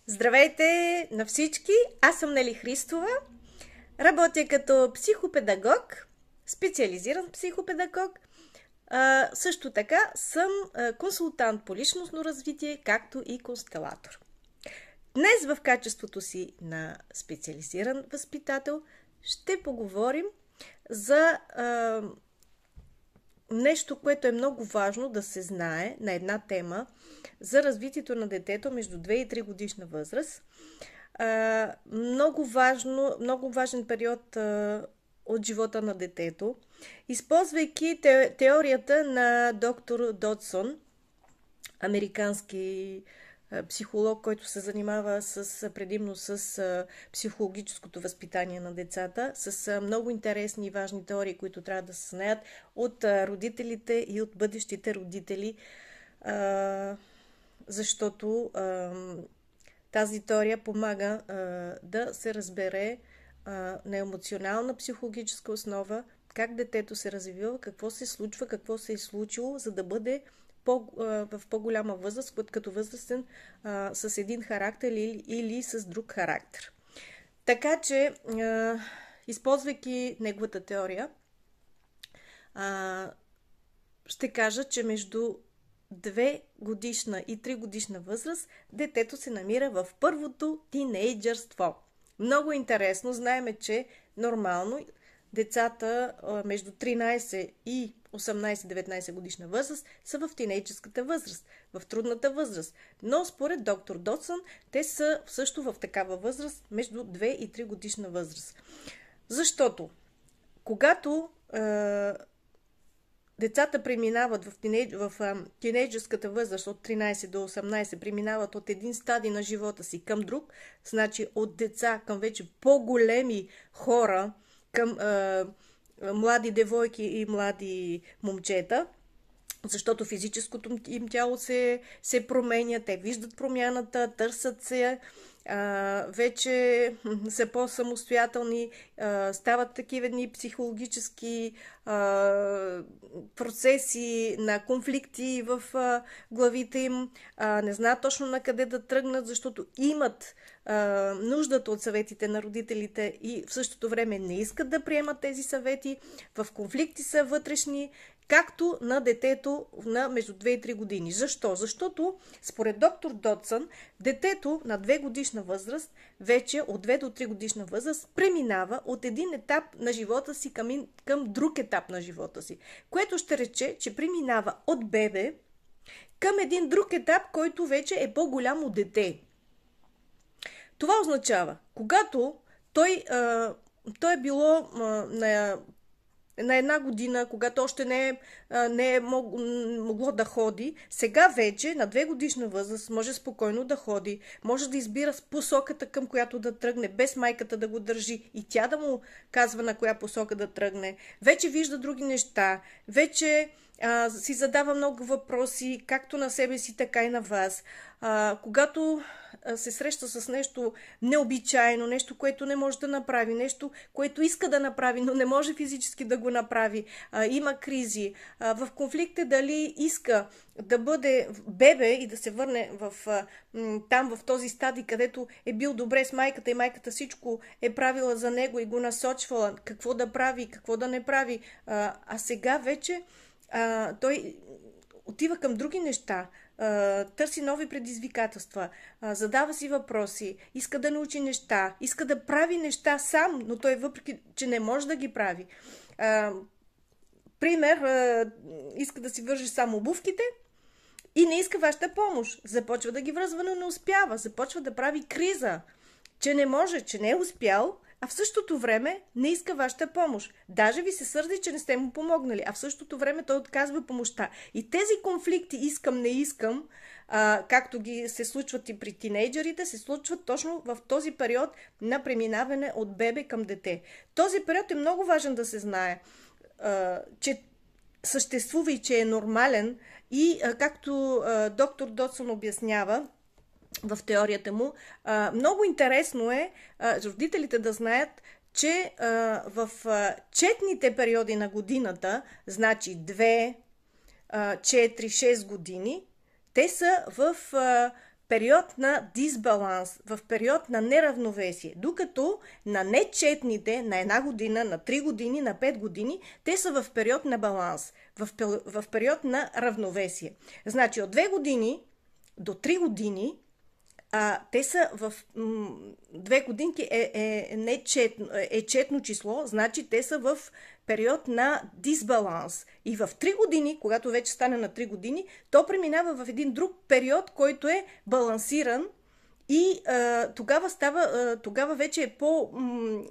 Здравейте на всички! Аз съм Нели Христова. Работя като психопедагог, специализиран психопедагог. Също така съм консултант по личностно развитие, както и констелатор. Днес в качеството си на специализиран възпитател ще поговорим за нещо, което е много важно да се знае на една тема за развитието на детето между 2 и 3 годишна възраст. Много важен период от живота на детето. Използвайки теорията на доктор Додсон, американски психолог, който се занимава предимно с психологическото възпитание на децата, с много интересни и важни теории, които трябва да се знаят от родителите и от бъдещите родители, защото тази теория помага да се разбере на емоционална психологическа основа как детето се развива, какво се случва, какво се е случило, за да бъде в по-голяма възраст, като възрастен с един характер или с друг характер. Така че, използвайки неговата теория, ще кажа, че между 2 годишна и 3 годишна възраст детето се намира в първото тинейджърство. Много интересно, знаеме, че нормално децата между 13 и 18-19 годишна възраст са в тинейджерската възраст, в трудната възраст. Но според доктор Додсън, те са също в такава възраст между 2 и 3 годишна възраст. Защото когато децата преминават в тинейджерската възраст от 13 до 18, преминават от един стадий на живота си към друг, значи от деца към вече по-големи хора, към млади девойки и млади момчета, защото физическото им тяло се променя, те виждат промяната, търсят се, вече са по-самостоятелни, стават такива едни психологически процеси на конфликти в главите им, не знаят точно на къде да тръгнат, защото имат нуждата от съветите на родителите и в същото време не искат да приемат тези съвети, в конфликти са вътрешни, както на детето на между 2 и 3 години. Защо? Защото според доктор Додсън, детето на 2 годишна възраст, вече от 2 до 3 годишна възраст, преминава от един етап на живота си към друг етап на живота си, което ще рече, че преминава от бебе към един друг етап, който вече е по-голямо дете. Това означава, когато той е било на 1 година, когато още не е могло да ходи, сега вече на 2 годишна възраст може спокойно да ходи, може да избира посоката, към която да тръгне, без майката да го държи и тя да му казва на коя посока да тръгне. Вече вижда други неща, вече си задава много въпроси, както на себе си, така и на вас. Когато се среща с нещо необичайно, нещо, което не може да направи, нещо, което иска да направи, но не може физически да го направи, има кризи, в конфликт е дали иска да бъде бебе и да се върне там в този стадий, където е бил добре с майката и майката всичко е правила за него и го насочвала какво да прави, какво да не прави, а сега вече той отива към други неща, търси нови предизвикателства, задава си въпроси, иска да научи неща, иска да прави неща сам, но той въпреки, че не може да ги прави. Пример, иска да си вържи само обувките и не иска вашата помощ. Започва да ги връзва, но не успява. Започва да прави криза, че не може, че не е успял, а в същото време не иска вашата помощ. Даже ви се сърди, че не сте му помогнали, а в същото време той отказва помощта. И тези конфликти искам-не искам, както ги се случват и при тинейджерите, се случват точно в този период на преминаване от бебе към дете. Този период е много важен да се знае, че съществува и че е нормален и както доктор Додсън обяснява, в теорията му, много интересно е родителите да знаят, че в четните периоди на годината, значи 2, 4, 6 години, те са в период на дисбаланс, в период на неравновесие, докато на нечетните на 1 година, на 3 години, на 5 години, те са в период на баланс, в период на равновесие. Значи от 2 години до 3 години те са в 2 годинки е четно число, значи те са в период на дисбаланс. И в 3 години, когато вече стане на 3 години, то преминава в един друг период, който е балансиран и тогава вече е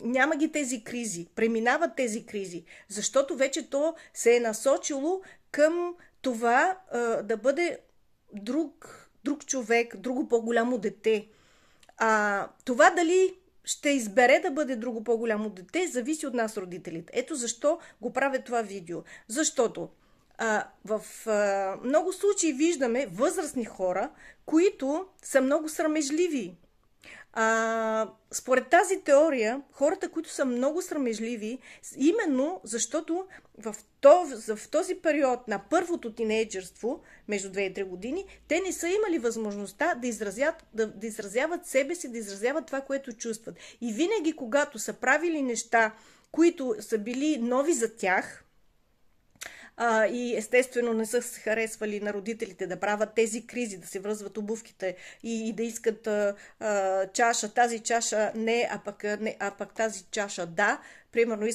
няма ги тези кризи, преминават тези кризи, защото вече то се е насочило към това да бъде друг човек, друго по-голямо дете. Това дали ще избере да бъде друго по-голямо дете, зависи от нас, родителите. Ето защо го правя това видео. Защото в много случаи виждаме възрастни хора, които са много срамежливи. Според тази теория, хората, които са много срамежливи, именно защото в този период на първото тинейджърство, между 2 и 3 години, те не са имали възможността да изразяват себе си, да изразяват това, което чувстват. И винаги, когато са правили неща, които са били нови за тях, и естествено не са се харесвали на родителите да правят тези кризи, да се връзват обувките и да искат чаша, тази чаша не, а пък тази чаша да. Примерно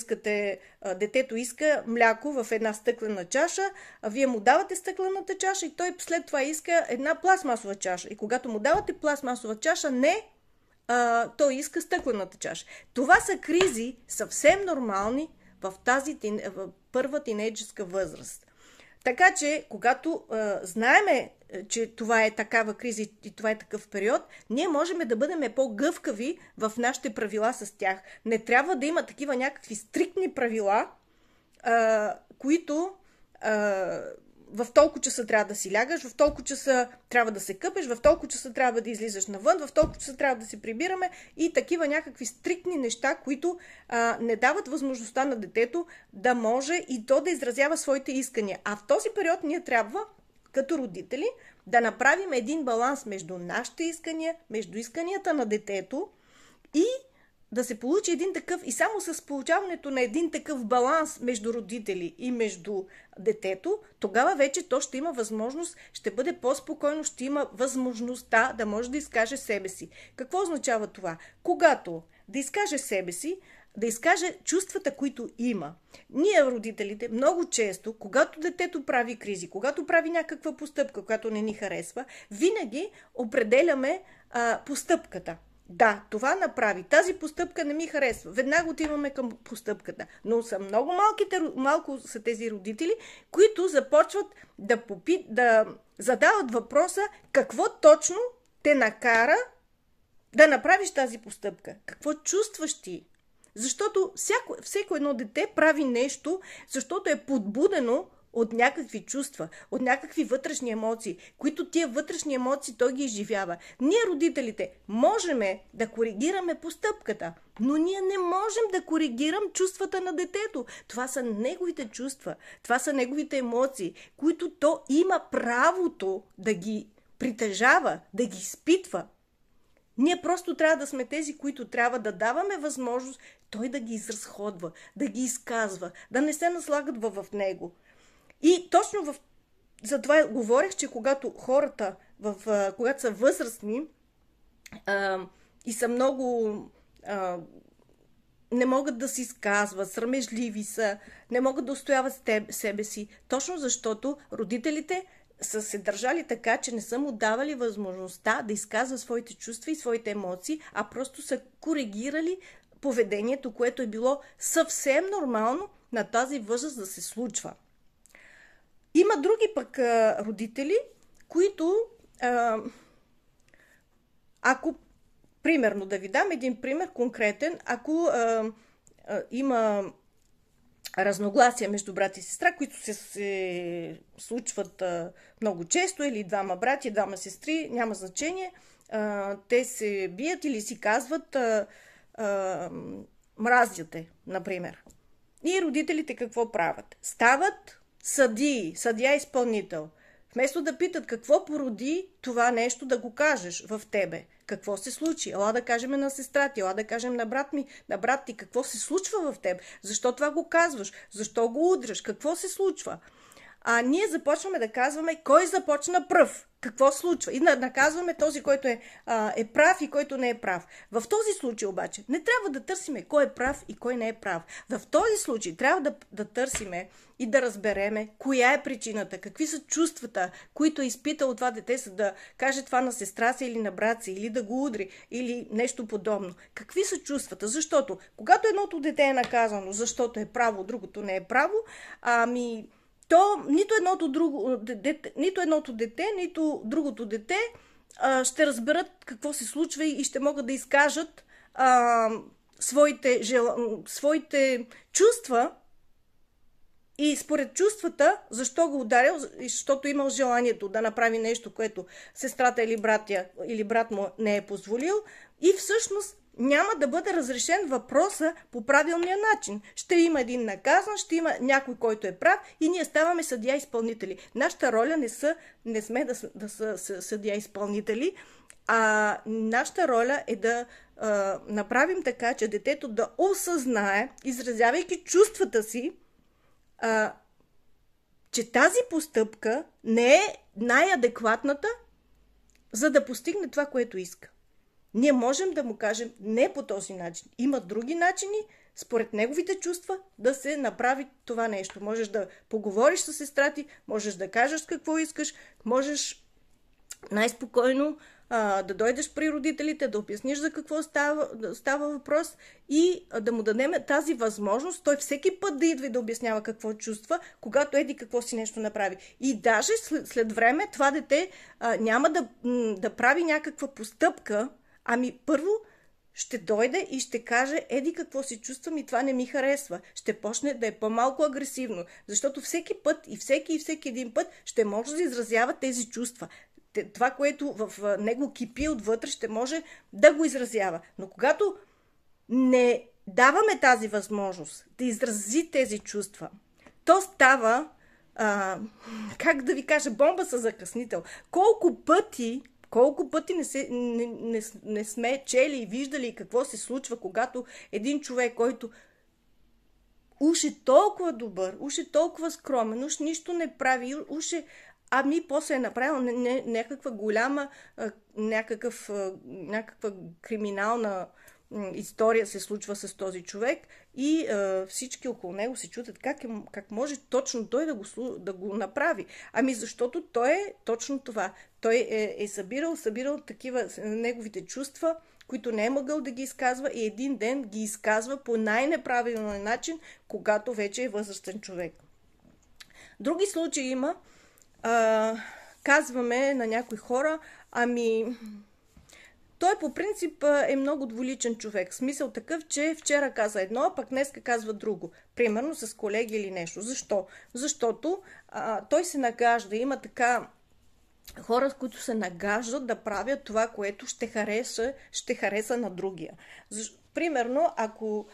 детето иска мляко в една стъклена чаша, а вие му давате стъклената чаша и той след това иска една пластмасова чаша. И когато му давате пластмасова чаша, не, той иска стъклената чаша. Това са кризи съвсем нормални в първа тинейджерска възраст. Така че, когато знаеме, че това е такава криза и това е такъв период, ние можем да бъдем по-гъвкави в нашите правила с тях. Не трябва да има такива някакви стриктни правила, които в толкова часа трябва да си лягаш, в толкова часа трябва да се къпеш, в толкова часа трябва да излизаш навън, в толкова часа трябва да се прибираме и такива някакви стриктни неща, които не дават възможността на детето да може и то да изразява своите искания. А в този период ние трябва, като родители, да направим един баланс между нашите искания, между исканията на детето и да се получи един такъв, и само с получаването на един такъв баланс между родители и между детето, тогава вече то ще има възможност, ще бъде по-спокойно, ще има възможността да може да изкаже себе си. Какво означава това? Когато да изкаже себе си, да изкаже чувствата, които има. Ние, родителите, много често, когато детето прави кризи, когато прави някаква постъпка, която не ни харесва, винаги определяме постъпката. Да, това направи. Тази постъпка не ми харесва. Веднага отиваме към постъпката. Но са малко са тези родители, които започват да задават въпроса какво точно те накара да направиш тази постъпка. Какво чувстваш ти? Защото всеко едно дете прави нещо, защото е подбудено от някакви чувства, от някакви вътрешни емоции, които тия вътрешни емоции той ги изживява. Ние, родителите, можем да коригираме постъпката, но ние не можем да коригирам чувствата на детето. Това са неговите чувства, това са неговите емоции, които то има правото да ги притежава, да ги изпитва. Ние просто трябва да сме тези, които трябва да даваме възможност той да ги изразходва, да ги изказва, да не се наслагат в него. И точно за това говорех, че когато хората, когато са възрастни и са много, не могат да се изказват, срамежливи са, не могат да устояват себе си, точно защото родителите са се държали така, че не са му давали възможността да изказва своите чувства и своите емоции, а просто са коригирали поведението, което е било съвсем нормално на тази възраст да се случва. Има други пък родители, които, ако, примерно, да ви дам един пример конкретен, ако има разногласия между брат и сестра, които се случват много често, или двама брати, двама сестри, няма значение, те се бият или си казват мразяте, например. И родителите какво правят? Стават съдия изпълнител. Вместо да питат какво породи това нещо да го кажеш в тебе. Какво се случи? Ела да кажем на сестра ти, ела да кажем на брат ти, какво се случва в теб? Защо това го казваш? Защо го удряш? Какво се случва? А ние започваме да казваме кой започна пръв, какво случва. И наказваме този, който е прав и който не е прав. В този случай обаче не трябва да търсиме кой е прав и кой не е прав. В този случай трябва да търсиме и да разбереме коя е причината, какви са чувствата, които е изпитало това дете, за да каже това на сестра си или на брат си, или да го удри, или нещо подобно. Какви са чувствата? Защото когато едното дете е наказано, защото е право, другото не е право, то нито едното дете, нито другото дете ще разберат какво се случва и ще могат да изкажат своите чувства и според чувствата, защо го ударил, защото имал желанието да направи нещо, което сестрата или брат му не е позволил, и всъщност няма да бъде разрешен въпроса по правилния начин. Ще има един наказан, ще има някой, който е прав и ние ставаме съдия-изпълнители. Нашата роля не сме да са съдия-изпълнители, а нашата роля е да направим така, че детето да осъзнае, изразявайки чувствата си, че тази постъпка не е най-адекватната, за да постигне това, което иска. Ние можем да му кажем не по този начин. Има други начини, според неговите чувства, да се направи това нещо. Можеш да поговориш с сестра ти, можеш да кажеш какво искаш, можеш най-спокойно да дойдеш при родителите, да обясниш за какво става въпрос и да му дадем тази възможност, той всеки път да идва и да обяснява какво чувства, когато еди какво си нещо направи. И даже след време това дете няма да прави някаква постъпка, първо ще дойде и ще каже, еди какво си чувствам и това не ми харесва. Ще почне да е по-малко агресивно, защото всеки път и всеки един път ще може да изразява тези чувства. Това, което в него кипи отвътре, ще може да го изразява. Но когато не даваме тази възможност да изрази тези чувства, то става, как да ви кажа, бомба със закъснител. Колко пъти не сме чели и виждали какво се случва, когато един човек, който уж е толкова добър, уж е толкова скромен, уж нищо не прави, после е направил някаква голяма, някаква криминална история се случва с този човек и всички около него се чудят как може точно той да го направи. Защото той е точно това. Той е събирал такива неговите чувства, които не е могъл да ги изказва и един ден ги изказва по най-неправилен начин, когато вече е възрастен човек. Други случаи има. Казваме на някои хора, той по принцип е много двуличен човек. В смисъл такъв, че вчера каза едно, а пък днеска казва друго. Примерно с колеги или нещо. Защо? Защото той се нагажда. Има така хора, които се нагаждат да правят това, което ще хареса на другия. Примерно, ако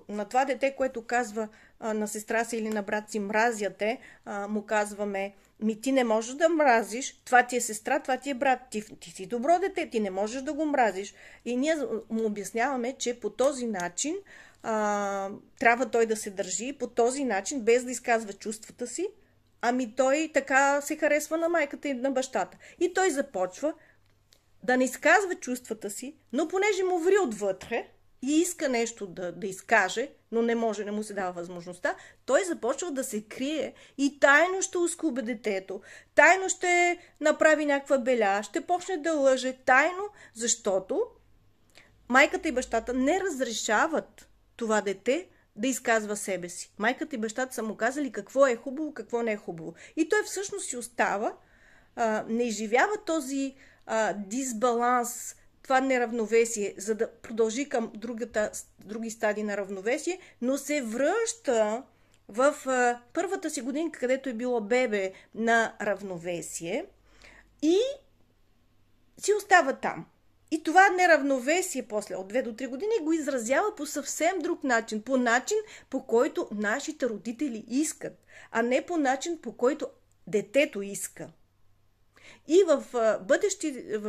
на това дете, което казва на сестра си или на брат си мразяте, му казваме, ти не можеш да мразиш, това ти е сестра, това ти е брат, ти си добро дете, ти не можеш да го мразиш. И ние му обясняваме, че по този начин трябва той да се държи, по този начин, без да изказва чувствата си, той така се харесва на майката и на бащата. И той започва да не изказва чувствата си, но понеже му ври отвътре и иска нещо да изкаже, но не може, не му се дава възможността, той започва да се крие и тайно ще оскубе детето, тайно ще направи някаква беля, ще почне да лъже тайно, защото майката и бащата не разрешават това дете да изказва себе си. Майката и бащата са му казали какво е хубаво, какво не е хубаво. И той всъщност си остава, не изживява този дисбаланс, това неравновесие, за да продължи към други стадии на равновесие, но се връща в първата си годинка, където е било бебе на равновесие и си остава там. И това неравновесие после от 2 до 3 години го изразява по съвсем друг начин. По начин, по който нашите родители искат, а не по начин, по който детето иска. И в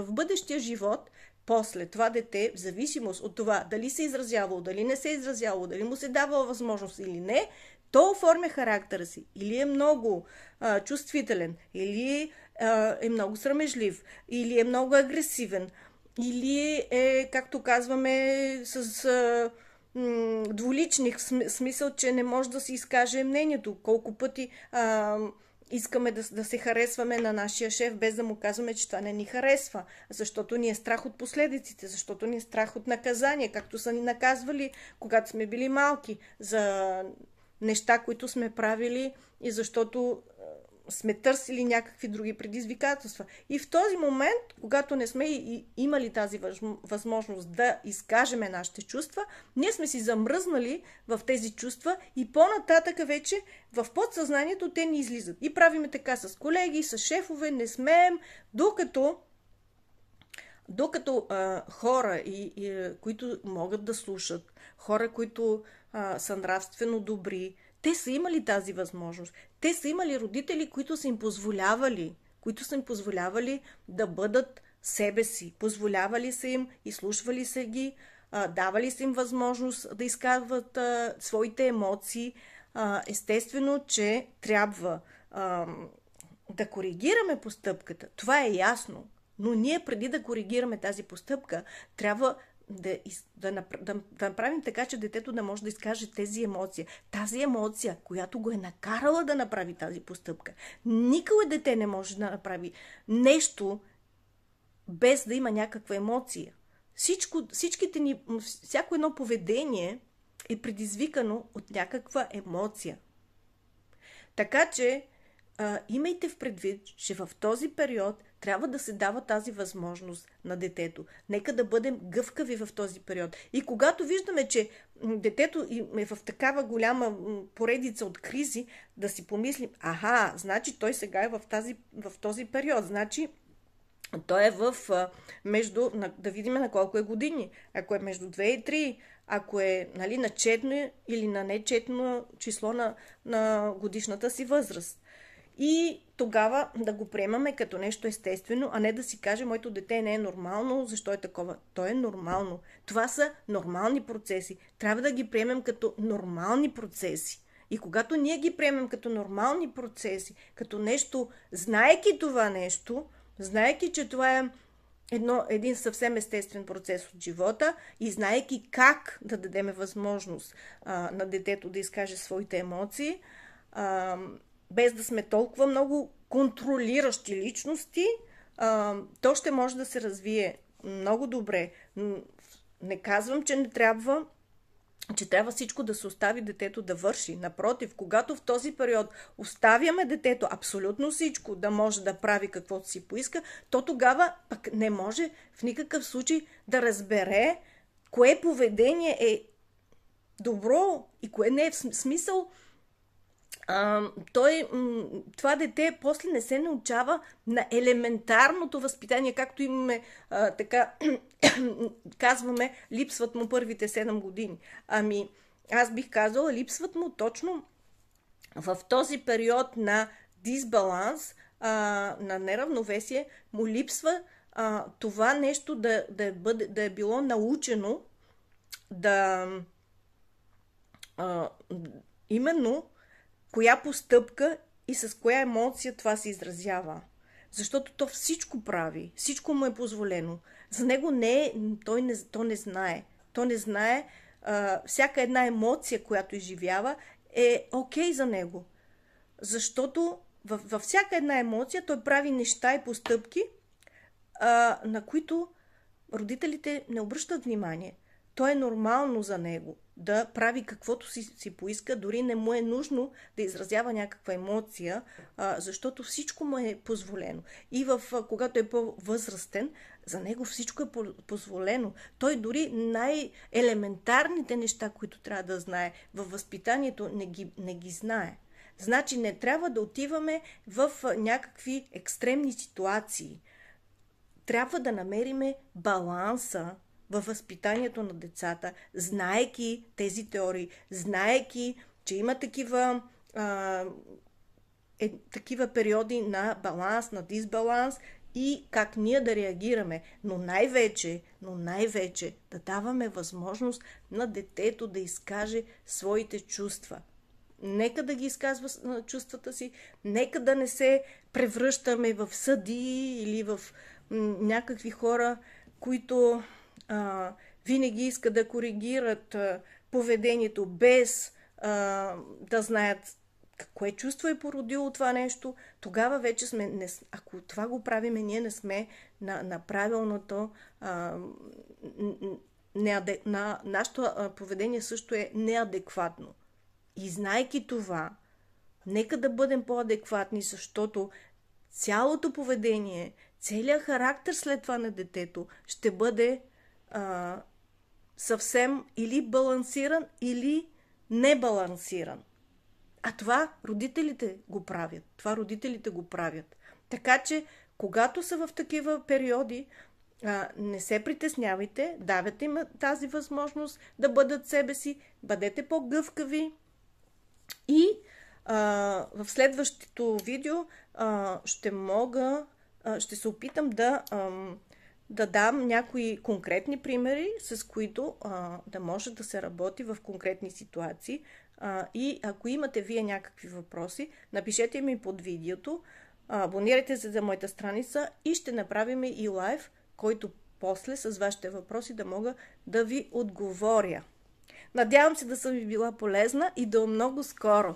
бъдещия живот, после това дете, в зависимост от това дали се е изразявало, дали не се е изразявало, дали му се дава възможност или не, то оформя характера си. Или е много чувствителен, или е много срамежлив, или е много агресивен, или е, както казваме, с двуличник, смисъл, че не може да си изкаже мнението. Колко пъти искаме да се харесваме на нашия шеф, без да му казваме, че това не ни харесва. Защото ни е страх от последиците, защото ни е страх от наказание, както са ни наказвали, когато сме били малки, за неща, които сме правили и защото сме търсили някакви други предизвикателства. И в този момент, когато не сме имали тази възможност да изкажеме нашите чувства, ние сме си замръзнали в тези чувства и по-нататък вече в подсъзнанието те ни излизат. И правиме така с колеги, с шефове, не смеем, докато хора, които могат да слушат, хора, които са нравствено добри, те са имали тази възможност. Те са имали родители, които са им позволявали да бъдат себе си. Позволявали са им, изслушвали са ги, давали са им възможност да изказват своите емоции. Естествено, че трябва да коригираме постъпката. Това е ясно. Но ние преди да коригираме тази постъпка, трябва да направим така, че детето да може да изкаже тези емоции. Тази емоция, която го е накарала да направи тази постъпка. Никога дете не може да направи нещо без да има някаква емоция. Всяко едно поведение е предизвикано от някаква емоция. Така че имайте в предвид, че в този период трябва да се дава тази възможност на детето. Нека да бъдем гъвкави в този период. И когато виждаме, че детето е в такава голяма поредица от кризи, да си помислим, значи той сега е в този период. Значи той е да видим на колко е години. Ако е между 2 и 3, ако е на четно или на нечетно число на годишната си възраст. И тогава да го приемаме като нещо естествено, а не да си каже, моето дете не е нормално, защо е такова. То е нормално. Това са нормални процеси. Трябва да ги приемем като нормални процеси. И когато ние ги приемем като нормални процеси, като нещо, знаейки това нещо, знаейки, че това е един съвсем естествен процес от живота и знаейки как да дадем възможност на детето да изкаже своите емоции, без да сме толкова много контролиращи личности, то ще може да се развие много добре. Не казвам, че трябва всичко да се остави детето да върши. Напротив, когато в този период оставяме детето абсолютно всичко да може да прави каквото си поиска, то тогава пък не може в никакъв случай да разбере кое поведение е добро и кое не е. В смисъл, това дете после не се научава на елементарното възпитание, както имаме така казваме, липсват му първите 7 години. Аз бих казала, липсват му точно в този период на дисбаланс, на неравновесие, му липсва това нещо да е било научено именно коя постъпка и с коя емоция това се изразява. Защото то всичко прави, всичко му е позволено. За него то не знае. То не знае, всяка една емоция, която изживява, е окей за него. Защото във всяка една емоция той прави неща и постъпки, на които родителите не обръщат внимание. То е нормално за него да прави каквото си поиска, дори не му е нужно да изразява някаква емоция, защото всичко му е позволено. И когато е по-възрастен, за него всичко е позволено. Той дори най-елементарните неща, които трябва да знае във възпитанието, не ги знае. Значи не трябва да отиваме в някакви екстремни ситуации. Трябва да намериме баланса във възпитанието на децата, знаейки тези теории, знаейки, че има такива такива периоди на баланс, на дисбаланс и как ние да реагираме. Но най-вече да даваме възможност на детето да изкаже своите чувства. Нека да ги изказва на чувствата си, нека да не се превръщаме в съдии или в някакви хора, които винаги искат да коригират поведението без да знаят кое чувство е породило това нещо. Тогава вече сме, ако това го правиме, ние не сме на правилното, нашето поведение също е неадекватно. И знайки това, нека да бъдем по-адекватни, защото цялото поведение, целият характер след това на детето ще бъде съвсем или балансиран, или небалансиран. А това родителите го правят. Така че, когато са в такива периоди, не се притеснявайте, давайте им тази възможност да бъдат себе си, бъдете по-гъвкави и в следващото видео ще се опитам да дам някои конкретни примери, с които да може да се работи в конкретни ситуации. И ако имате вие някакви въпроси, напишете ми под видеото, абонирайте се за моята страница и ще направим и лайв, който после с вашите въпроси да мога да ви отговоря. Надявам се да съм ви била полезна и до много скоро!